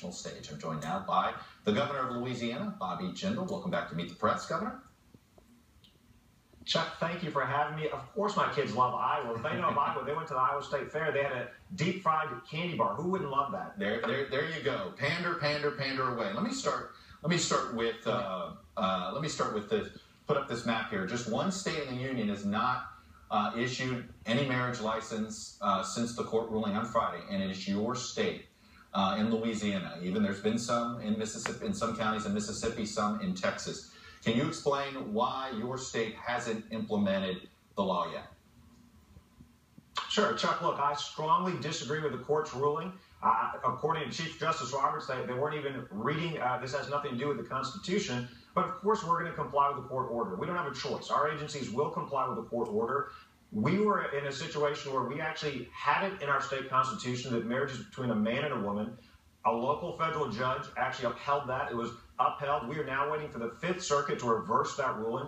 national stage. I'm joined now by the governor of Louisiana, Bobby Jindal. Welcome back to Meet the Press, Governor. Chuck, thank you for having me. Of course my kids love Iowa. If they know Iowa, they went to the Iowa State Fair. They had a deep-fried candy bar. Who wouldn't love that? There you go. Pander, pander, pander away. Let me start with this. Put up this map here. Just one state in the union has not issued any marriage license since the court ruling on Friday, and it is your state in Louisiana. Even there's been some in Mississippi, in some counties in Mississippi, some in Texas. Can you explain why your state hasn't implemented the law yet? Sure, Chuck. Look, I strongly disagree with the court's ruling. According to Chief Justice Roberts, they weren't even reading. This has nothing to do with the Constitution. But, of course, we're going to comply with the court order. We don't have a choice. Our agencies will comply with the court order. We were in a situation where we actually had it in our state constitution that marriage is between a man and a woman. A local federal judge actually upheld that. It was upheld. We are now waiting for the Fifth Circuit to reverse that ruling.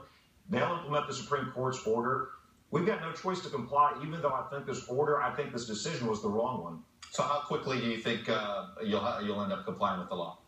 They'll implement the Supreme Court's order. We've got no choice to comply, even though I think this decision was the wrong one. So how quickly do you think you'll end up complying with the law?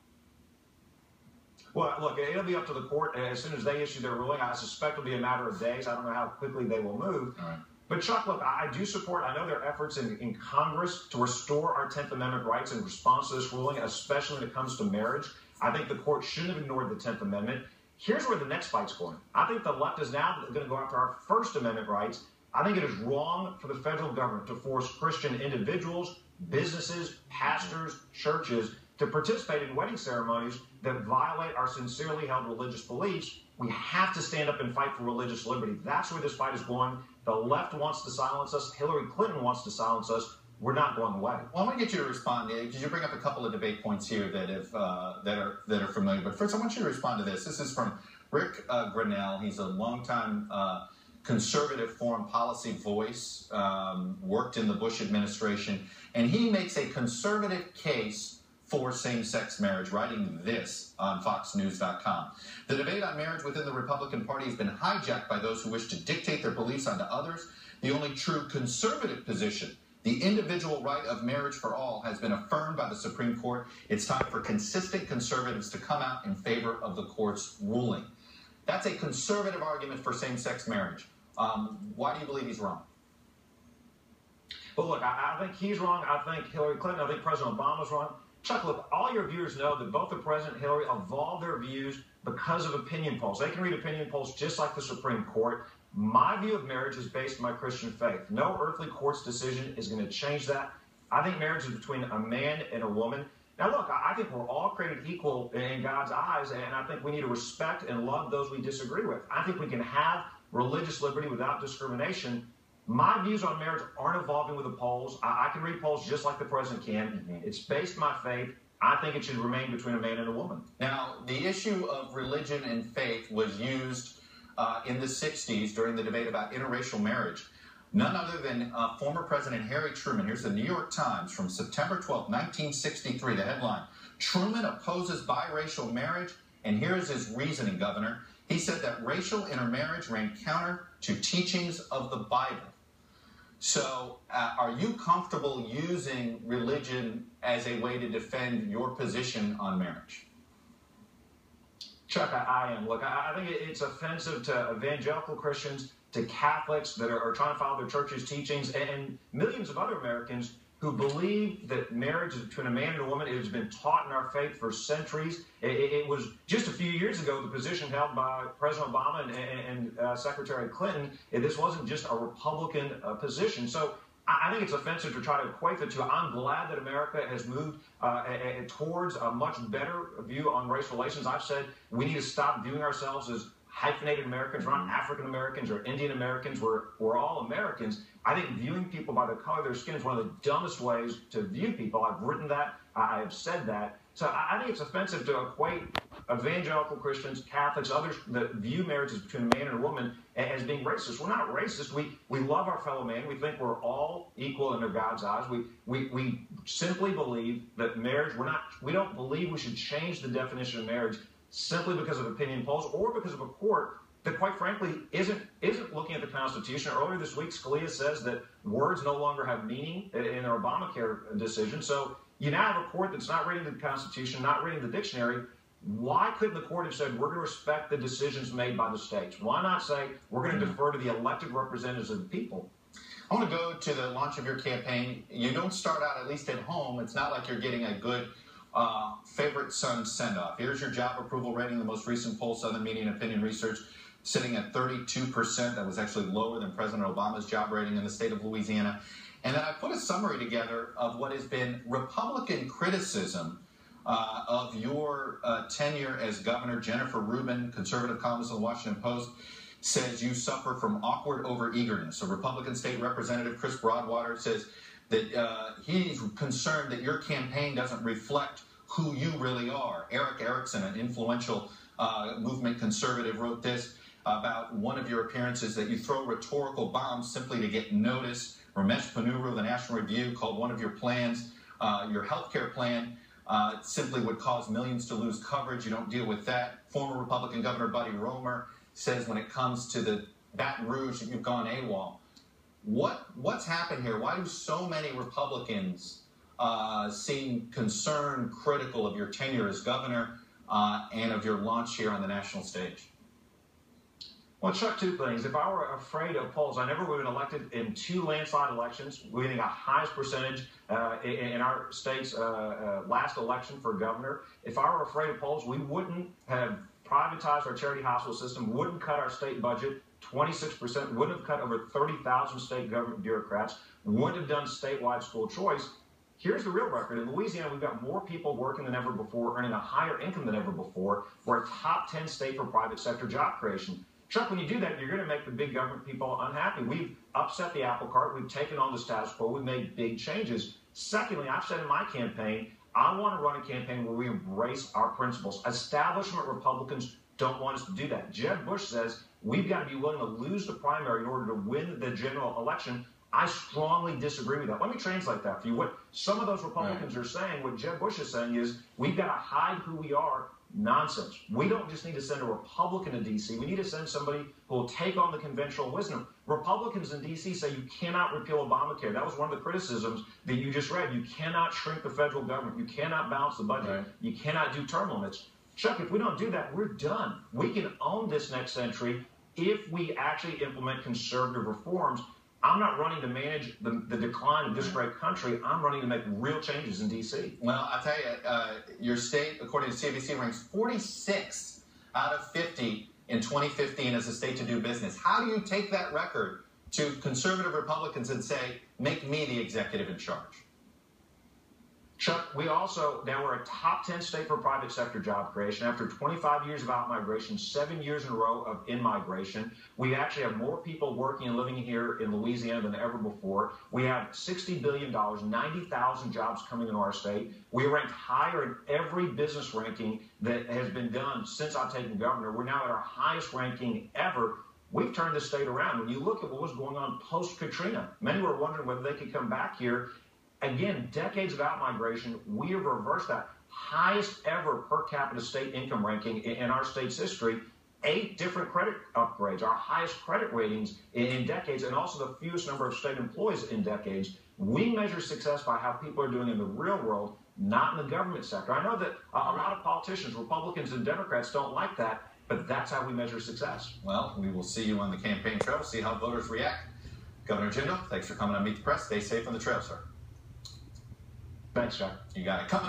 Well, look, it'll be up to the court. As soon as they issue their ruling, I suspect it'll be a matter of days. I don't know how quickly they will move. All right. But, Chuck, look, I do support, I know there are efforts in Congress to restore our 10th Amendment rights in response to this ruling, especially when it comes to marriage. I think the court shouldn't have ignored the 10th Amendment. Here's where the next fight's going. I think the left is now going to go after our First Amendment rights. I think it is wrong for the federal government to force Christian individuals, businesses, pastors, churches to participate in wedding ceremonies that violate our sincerely held religious beliefs. We have to stand up and fight for religious liberty. That's where this fight is going. The left wants to silence us. Hillary Clinton wants to silence us. We're not going away. Well, I want to get you to respond, because you bring up a couple of debate points here that are familiar. But first, I want you to respond to this. This is from Rick Grinnell. He's a longtime conservative foreign policy voice, worked in the Bush administration, and he makes a conservative case for same-sex marriage, writing this on FoxNews.com. The debate on marriage within the Republican Party has been hijacked by those who wish to dictate their beliefs onto others. The only true conservative position, the individual right of marriage for all, has been affirmed by the Supreme Court. It's time for consistent conservatives to come out in favor of the court's ruling. That's a conservative argument for same-sex marriage. Why do you believe he's wrong? Well, look, I think he's wrong. I think Hillary Clinton, I think President Obama's wrong. Chuck, look, all your viewers know that both the President and Hillary evolved their views because of opinion polls. They can read opinion polls just like the Supreme Court. My view of marriage is based on my Christian faith. No earthly court's decision is going to change that. I think marriage is between a man and a woman. Now, look, I think we're all created equal in God's eyes, and I think we need to respect and love those we disagree with. I think we can have religious liberty without discrimination. My views on marriage aren't evolving with the polls. I can read polls just like the president can. It's based on my faith. I think it should remain between a man and a woman. Now, the issue of religion and faith was used in the 60s during the debate about interracial marriage. None other than former President Harry Truman. Here's the New York Times from September 12, 1963, the headline: Truman opposes biracial marriage, and here is his reasoning, Governor. He said that racial intermarriage ran counter to teachings of the Bible. So are you comfortable using religion as a way to defend your position on marriage? Chuck, I am. Look, I think it's offensive to evangelical Christians, to Catholics that are trying to follow their church's teachings, and millions of other Americans who believe that marriage is between a man and a woman. It has been taught in our faith for centuries. It was just a few years ago the position held by President Obama and Secretary Clinton. This wasn't just a Republican position. So I think it's offensive to try to equate the two. I'm glad that America has moved towards a much better view on race relations. I've said we need to stop viewing ourselves as hyphenated Americans. We're not African Americans or Indian Americans. We're all Americans. I think viewing people by the color of their skin is one of the dumbest ways to view people. I've written that. I have said that. So I think it's offensive to equate evangelical Christians, Catholics, others that view marriages between a man and a woman as being racist. We're not racist. We love our fellow man. We think we're all equal under God's eyes. We simply believe that marriage, we don't believe we should change the definition of marriage simply because of opinion polls or because of a court that, quite frankly, isn't looking at the Constitution. Earlier this week, Scalia says that words no longer have meaning in their Obamacare decision. So You now have a court that's not reading the Constitution, not reading the dictionary. Why couldn't the court have said, we're going to respect the decisions made by the states? Why not say, we're going to defer to the elected representatives of the people? I want to go to the launch of your campaign. You don't start out, at least at home. It's not like you're getting a good favorite son send-off. Here's your job approval rating. The most recent poll, Southern Media and Opinion Research, sitting at 32%. That was actually lower than President Obama's job rating in the state of Louisiana. And then I put a summary together of what has been Republican criticism of your tenure as governor. Jennifer Rubin, conservative columnist of the Washington Post, says you suffer from awkward over-eagerness. A Republican state representative, Chris Broadwater, says that he's concerned that your campaign doesn't reflect who you really are. Eric Erickson, an influential movement conservative, wrote this about one of your appearances, that you throw rhetorical bombs simply to get noticed. Ramesh Ponnuru, the National Review, called one of your plans, your health care plan, simply would cause millions to lose coverage. You don't deal with that. Former Republican Governor Buddy Roemer says when it comes to the Baton Rouge that you've gone AWOL. What's happened here? Why do so many Republicans seem concerned, critical of your tenure as governor and of your launch here on the national stage? Well, Chuck, two things. If I were afraid of polls, I never would have been elected in 2 landslide elections, winning a highest percentage in our state's last election for governor. If I were afraid of polls, we wouldn't have privatized our charity hospital system, wouldn't cut our state budget 26%, wouldn't have cut over 30,000 state government bureaucrats, wouldn't have done statewide school choice. Here's the real record. In Louisiana, we've got more people working than ever before, earning a higher income than ever before. We're a top 10 state for private sector job creation. Chuck, when you do that, you're going to make the big government people unhappy. We've upset the apple cart. We've taken on the status quo. We've made big changes. Secondly, I've said in my campaign, I want to run a campaign where we embrace our principles. Establishment Republicans don't want us to do that. Jeb Bush says we've got to be willing to lose the primary in order to win the general election. I strongly disagree with that. Let me translate that for you. What some of those Republicans are saying, what Jeb Bush is saying is we've got to hide who we are. Nonsense. We don't just need to send a Republican to D.C. We need to send somebody who will take on the conventional wisdom. Republicans in D.C. say you cannot repeal Obamacare. That was one of the criticisms that you just read. You cannot shrink the federal government. You cannot balance the budget. Right. You cannot do term limits. Chuck, if we don't do that, we're done. We can own this next century if we actually implement conservative reforms. I'm not running to manage the decline of this great country. I'm running to make real changes in D.C. Well, I'll tell you, your state, according to CNBC, ranks 46 out of 50 in 2015 as a state to do business. How do you take that record to conservative Republicans and say, make me the executive in charge? Chuck, we're a top 10 state for private sector job creation. After 25 years of out-migration, 7 years in a row of in-migration, we actually have more people working and living here in Louisiana than ever before. We have $60 billion, 90,000 jobs coming into our state. We ranked higher in every business ranking that has been done since I've taken governor. We're now at our highest ranking ever. We've turned the state around. When you look at what was going on post-Katrina, many were wondering whether they could come back here. Again, decades of out-migration, we have reversed that. Highest ever per capita state income ranking in our state's history. 8 different credit upgrades, our highest credit ratings in decades, and also the fewest number of state employees in decades. We measure success by how people are doing in the real world, not in the government sector. I know that a lot of politicians, Republicans and Democrats, don't like that, but that's how we measure success. Well, we will see you on the campaign trail, see how voters react. Governor Jindal, thanks for coming on Meet the Press. Stay safe on the trail, sir. Thanks, Chuck. You got it. Coming